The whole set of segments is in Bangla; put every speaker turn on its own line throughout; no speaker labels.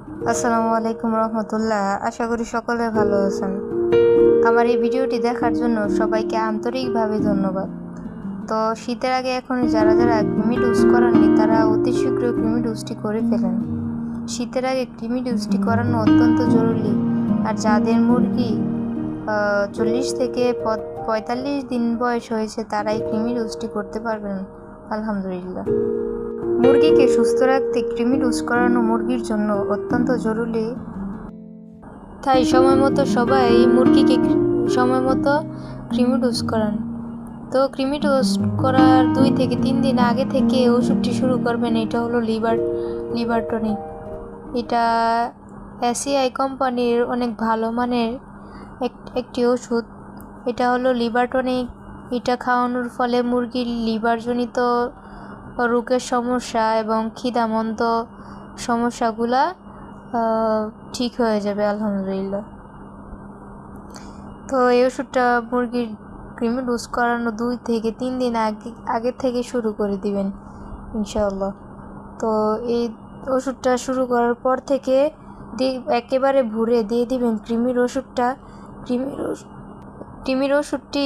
আসসালামু আলাইকুম রহমতুল্লাহ। আশা করি সকলে ভালো আছেন। আমার এই ভিডিওটি দেখার জন্য সবাইকে আন্তরিকভাবে ধন্যবাদ। তো শীতের আগে এখন যারা যারা কৃমি ডোজ করাননি তারা অতি শীঘ্র কৃমি ডোজটি করে ফেলেন। শীতের আগে কৃমি ডোজটি করানো অত্যন্ত জরুরি। আর যাদের মুরগি 40 থেকে 45 দিন বয়স হয়েছে তারা এই কৃমি ডোজটি করতে পারবেন আলহামদুলিল্লাহ। মুরগিকে সুস্থ রাখতে কৃমি ডোজ করানো মুরগির জন্য অত্যন্ত জরুরি। তাই সময় মতো সবাই মুরগিকে সময় মতো কৃমি ডোজ করান। তো কৃমি ডোজ করার 2 থেকে 3 দিন আগে থেকে ওষুধটি শুরু করবেন। এটা হলো লিভার টনিক। এটা এসিআই কোম্পানির অনেক ভালো মানের একটি ওষুধ। এটা হলো লিভার টনিক। এটা খাওয়ানোর ফলে মুরগির লিভারজনিত রোগের সমস্যা এবং খিদামন্দ সমস্যাগুলা ঠিক হয়ে যাবে আলহামদুলিল্লাহ। তো এই ওষুধটা মুরগির কৃমি ডোজ করানো 2 থেকে 3 দিন আগে থেকে শুরু করে দিবেন ইনশাআল্লাহ। তো এই ওষুধটা শুরু করার পর থেকে একেবারে ভরে দিয়ে দিবেন কৃমির ওষুধটা। কৃমির ওষুধটি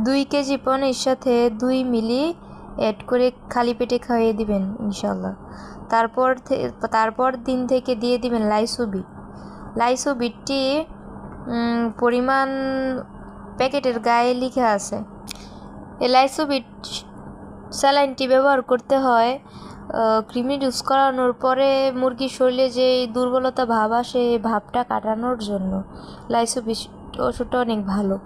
2 কেজি পানির সাথে 2 মিলি অ্যাড করে খালি পেটে খাইয়ে দিবেন ইনশাআল্লাহ। তারপর দিন থেকে দিয়ে দিবেন লাইসোবিটটি পরিমাণ প্যাকেটের গায়ে লেখা আছে। এই লাইসোবিট স্যালাইনটি ব্যবহার করতে হয় কৃমি ডোজ করানোর পরে মুরগির শরীরে যে দুর্বলতা ভাব আসে এই ভাবটা কাটানোর জন্য। লাইসোবিট ওষুধটা অনেক ভালো।